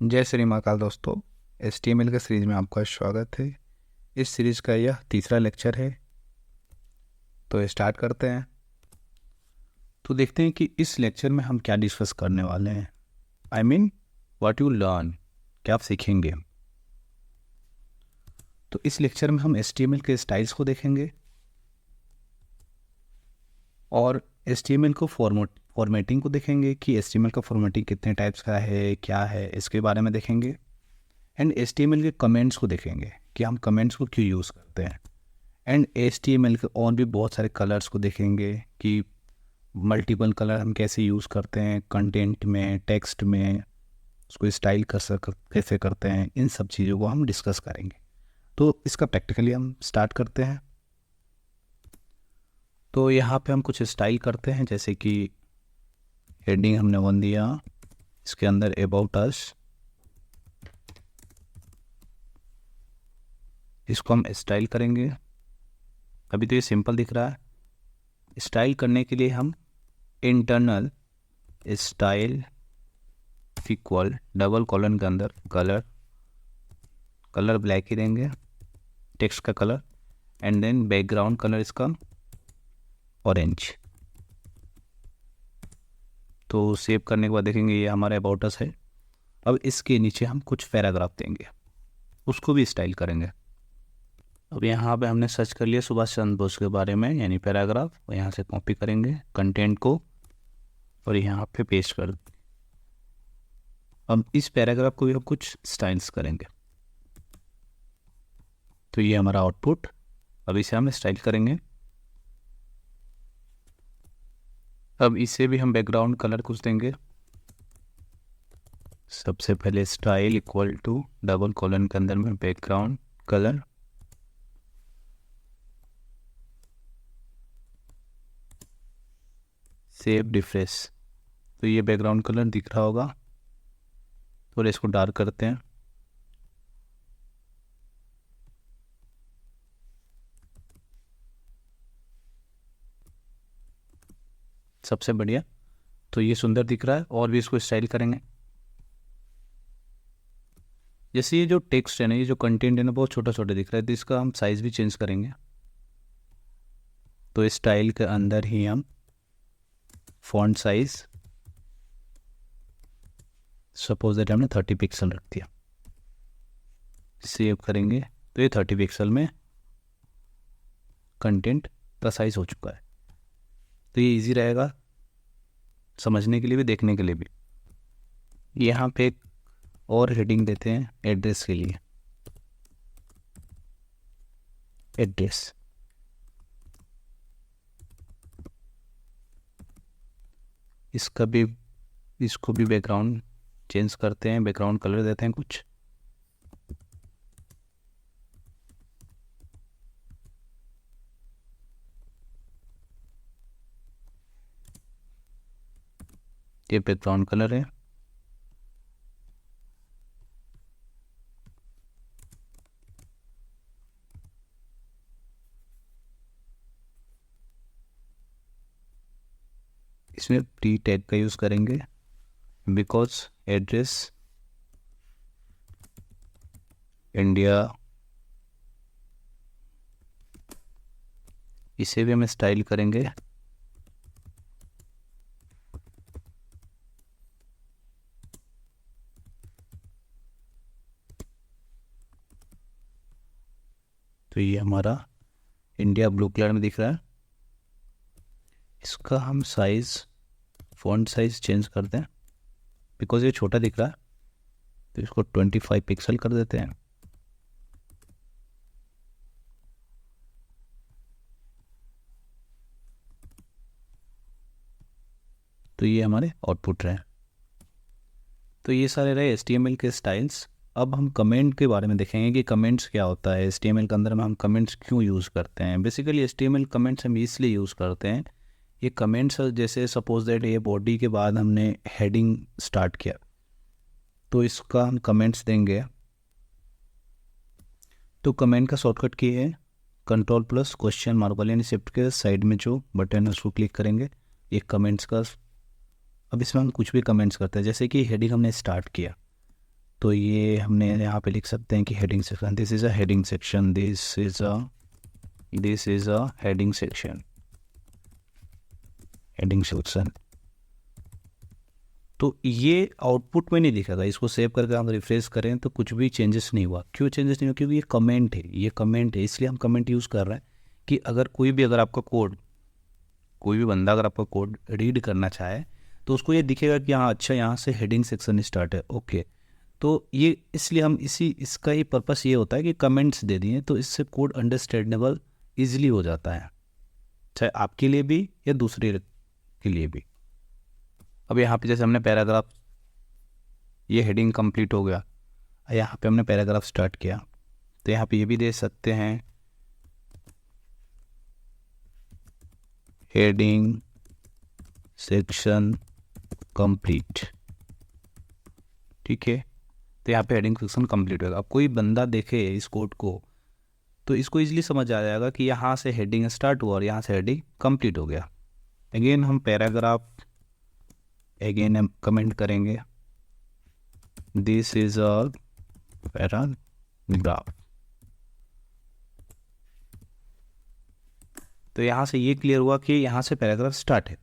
जय श्री महाकाल दोस्तों। HTML के सीरीज में आपका स्वागत है। इस सीरीज का यह तीसरा लेक्चर है, तो स्टार्ट करते हैं। तो देखते हैं कि इस लेक्चर में हम क्या डिस्कस करने वाले हैं। I mean what you learn, क्या आप सीखेंगे। तो इस लेक्चर में हम HTML के स्टाइल्स को देखेंगे और HTML को फॉर्मेटिंग को देखेंगे कि HTML का फॉर्मेटिंग कितने टाइप्स का है, क्या है, इसके बारे में देखेंगे। एंड HTML के कमेंट्स को देखेंगे कि हम कमेंट्स को क्यों यूज़ करते हैं। एंड HTML के और भी बहुत सारे कलर्स को देखेंगे कि मल्टीपल कलर हम कैसे यूज़ करते हैं कंटेंट में, टेक्स्ट में, उसको स्टाइल कैसे करते हैं। इन सब चीज़ों को हम डिस्कस करेंगे। तो इसका प्रैक्टिकली हम स्टार्ट करते हैं। तो यहाँ पे हम कुछ स्टाइल करते हैं, जैसे कि हेडिंग हमने वन दिया, इसके अंदर अबाउट अस, इसको हम स्टाइल करेंगे। अभी तो ये सिंपल दिख रहा है। स्टाइल करने के लिए हम internal style equal double colon के अंदर कलर ब्लैक ही देंगे, टेक्स्ट का colour, and then background colour इसका ऑरेंज। तो सेव करने के बाद देखेंगे ये हमारा अबाउट अस है। अब इसके नीचे हम कुछ पैराग्राफ देंगे, उसको भी स्टाइल करेंगे। अब यहाँ पे हमने सर्च कर लिया सुभाष चंद्र बोस के बारे में, यानी पैराग्राफ, और यहाँ से कॉपी करेंगे कंटेंट को और यहाँ पे पेस्ट कर। अब इस पैराग्राफ को भी हम कुछ स्टाइल्स करेंगे। तो ये हमारा आउटपुट। अब इसे हम स्टाइल करेंगे। अब इसे भी हम बैकग्राउंड कलर कुछ देंगे। सबसे पहले style equal to double colon के अंदर में बैकग्राउंड कलर, सेव रिफ्रेश। तो ये बैकग्राउंड कलर दिख रहा होगा, थोड़ा इसको डार्क करते हैं। सबसे बढ़िया, तो ये सुंदर दिख रहा है। और भी इसको स्टाइल करेंगे। जैसे ये जो टेक्स्ट है ना, ये जो कंटेंट है ना, बहुत छोटा छोटा दिख रहा है, तो इसका हम साइज़ भी चेंज करेंगे। तो स्टाइल के अंदर ही हम फॉन्ट साइज, सपोज दैट हमने 30 पिक्सल रख दिया, सेव करेंगे। तो ये 30 पिक्सल में कंटेंट का साइज हो चुका है। तो ये इजी रहेगा समझने के लिए भी, देखने के लिए भी। यहाँ पे एक और हेडिंग देते हैं एड्रेस के लिए, एड्रेस। इसको भी बैकग्राउंड चेंज करते हैं, बैकग्राउंड कलर देते हैं कुछ। ये बैकग्राउंड कलर है। इसमें टी टैग का यूज़ करेंगे, बिकॉज एड्रेस इंडिया। इसे भी हम स्टाइल करेंगे। तो ये हमारा इंडिया ब्लू कलर में दिख रहा है। इसका हम साइज़, फॉन्ट साइज़ चेंज करते हैं, बिकॉज ये छोटा दिख रहा है, तो इसको 25 पिक्सल कर देते हैं। तो ये हमारे आउटपुट रहे। तो ये सारे रहे HTML के स्टाइल्स। अब हम कमेंट के बारे में देखेंगे कि कमेंट्स क्या होता है, HTML के अंदर में हम कमेंट्स क्यों यूज़ करते हैं। बेसिकली HTML कमेंट्स हम इसलिए यूज़ करते हैं, ये कमेंट्स जैसे सपोज दैट ये बॉडी के बाद हमने हेडिंग स्टार्ट किया, तो इसका हम कमेंट्स देंगे। तो कमेंट का शॉर्टकट की है Ctrl+question वाले, यानी शिफ्ट के साइड में जो बटन है उसको क्लिक करेंगे, ये कमेंट्स का। अब इसमें हम कुछ भी कमेंट्स करते हैं, जैसे कि हेडिंग हमने स्टार्ट किया, तो ये हमने यहाँ पे लिख सकते हैं कि heading section, this is a heading section, this is a heading section, heading section. तो ये आउटपुट में नहीं दिखेगा, इसको सेव करके हम रिफ्रेश करें तो कुछ भी चेंजेस नहीं हुआ। क्यों चेंजेस नहीं हुआ? क्योंकि ये कमेंट है, ये कमेंट है, इसलिए हम कमेंट यूज़ कर रहे हैं कि अगर अगर आपका कोड, कोई भी बंदा अगर आपका कोड रीड करना चाहे तो उसको ये दिखेगा कि हाँ अच्छा यहाँ से हेडिंग सेक्शन स्टार्ट है, ओके। तो ये इसलिए हम इसका ही पर्पस ये होता है कि कमेंट्स दे दिए तो इससे कोड अंडरस्टैंडेबल ईजिली हो जाता है, चाहे आपके लिए भी या दूसरे के लिए भी। अब यहाँ पे जैसे हमने पैराग्राफ, ये हेडिंग कंप्लीट हो गया, यहाँ पे हमने पैराग्राफ स्टार्ट किया, तो यहाँ पे ये भी दे सकते हैं हेडिंग सेक्शन कंप्लीट, ठीक है। तो यहाँ पे हेडिंग सेक्शन कंप्लीट होगा। अब कोई बंदा देखे इस कोड को तो इसको इजीली समझ आ जाएगा कि यहाँ से हेडिंग स्टार्ट हुआ और यहाँ से हेडिंग कंप्लीट हो गया। अगेन हम पैराग्राफ अगेन हम कमेंट करेंगे, दिस इज अ पैराग्राफ। तो यहाँ से ये क्लियर हुआ कि यहाँ से पैराग्राफ स्टार्ट है।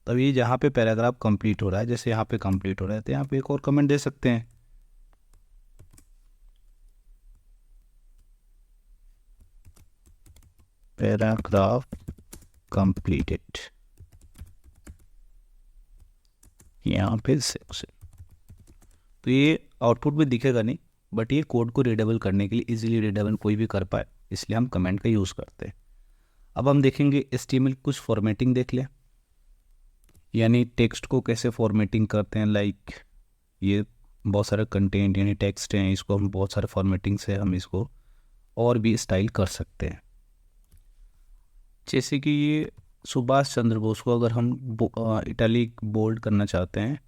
तभी जहाँ पे पैराग्राफ कंप्लीट हो रहा है, जैसे यहाँ पे कंप्लीट हो रहा है, तो यहाँ पे एक और कमेंट दे सकते हैं, पैराग्राफ कंप्लीटेड, यहाँ पे सेक्शन। तो ये आउटपुट में दिखेगा नहीं, बट ये कोड को रीडेबल करने के लिए, इजीली रीडेबल कोई भी कर पाए, इसलिए हम कमेंट का यूज़ करते हैं। अब हम देखेंगे HTML कुछ फॉर्मेटिंग देख लें, यानी टेक्स्ट को कैसे फॉर्मेटिंग करते हैं। लाइक ये बहुत सारे कंटेंट यानी टेक्स्ट हैं, इसको हम बहुत सारे फॉर्मेटिंग से हम इसको और भी स्टाइल कर सकते हैं। जैसे कि ये सुभाष चंद्र बोस को अगर हम इटैलिक बोल्ड करना चाहते हैं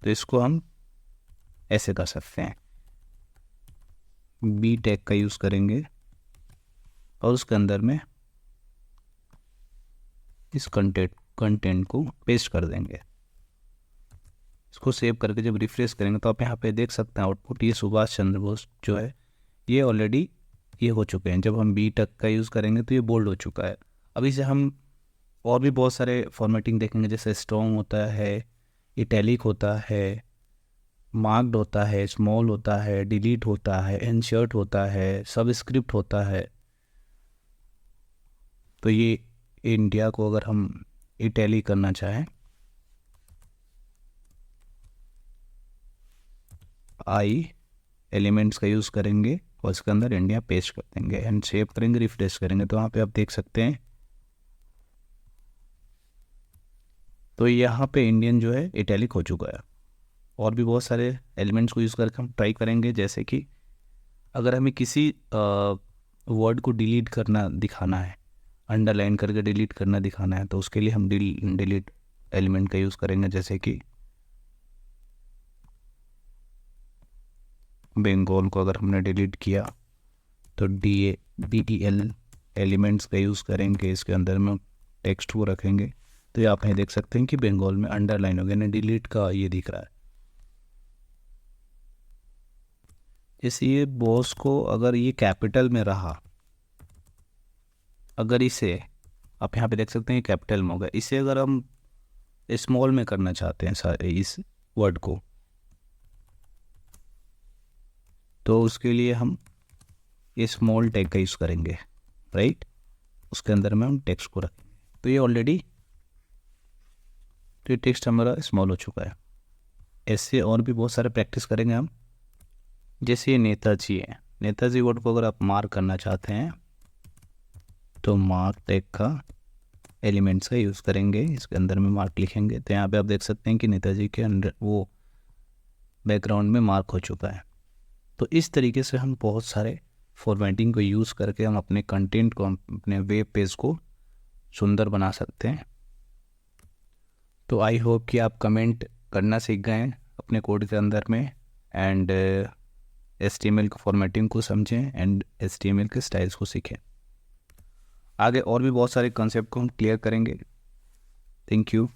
तो इसको हम ऐसे कर सकते हैं, बी टैग का यूज़ करेंगे और उसके अंदर में इस कंटेंट को पेस्ट कर देंगे। इसको सेव करके जब रिफ्रेश करेंगे तो आप यहाँ पे देख सकते हैं आउटपुट, ये सुभाष चंद्र बोस जो है ये ऑलरेडी ये हो चुके हैं। जब हम बी टैग का यूज़ करेंगे तो ये बोल्ड हो चुका है। अभी से हम और भी बहुत सारे फॉर्मेटिंग देखेंगे, जैसे स्ट्रॉन्ग होता है, इटैलिक होता है, मार्क्ड होता है, स्मॉल होता है, डिलीट होता है, इंसर्ट होता है, सबस्क्रिप्ट होता है। तो ये इंडिया को अगर हम इटैलिक करना चाहें, आई एलिमेंट्स का यूज़ करेंगे और इसके अंदर इंडिया पेस्ट कर देंगे एंड सेव करेंगे, रिफ्रेश करेंगे तो वहाँ पे आप देख सकते हैं तो यहाँ पे इंडियन जो है इटैलिक हो चुका है। और भी बहुत सारे एलिमेंट्स को यूज़ करके हम ट्राई करेंगे, जैसे कि अगर हमें किसी वर्ड को डिलीट करना दिखाना है, अंडरलाइन करके डिलीट करना दिखाना है, तो उसके लिए हम डिलीट एलिमेंट का यूज़ करेंगे। जैसे कि बंगाल को अगर हमने डिलीट किया तो DEL एलिमेंट्स का यूज़ करेंगे, इसके अंदर में टेक्स्ट को रखेंगे। तो ये आप यहाँ देख सकते हैं कि बंगाल में अंडरलाइन हो गया ना, डिलीट का ये दिख रहा है। जैसे ये बॉस को अगर ये कैपिटल में रहा, अगर इसे आप यहाँ पे देख सकते हैं कैपिटल में होगा, इसे अगर हम स्मॉल में करना चाहते हैं सारे इस वर्ड को, तो उसके लिए हम ये स्मॉल टैग का यूज़ करेंगे, राइट। उसके अंदर में हम टेक्स्ट को रखेंगे तो ये ऑलरेडी तो ये टेक्स्ट हमारा स्मॉल हो चुका है। ऐसे और भी बहुत सारे प्रैक्टिस करेंगे हम। जैसे ये नेताजी है, नेताजी वर्ड को अगर आप मार्क करना चाहते हैं तो मार्क टैग का एलिमेंट्स का यूज़ करेंगे, इसके अंदर में मार्क लिखेंगे। तो यहाँ पे आप देख सकते हैं कि नेताजी के अंदर वो बैकग्राउंड में मार्क हो चुका है। तो इस तरीके से हम बहुत सारे फॉर्मेटिंग को यूज़ करके हम अपने कंटेंट को, अपने वेब पेज को सुंदर बना सकते हैं। तो आई होप कि आप कमेंट करना सीख गए हैं अपने कोड के अंदर में एंड HTML को फॉर्मेटिंग को समझें एंड HTML के स्टाइल्स को सीखें। आगे और भी बहुत सारे कॉन्सेप्ट को हम क्लियर करेंगे। Thank you.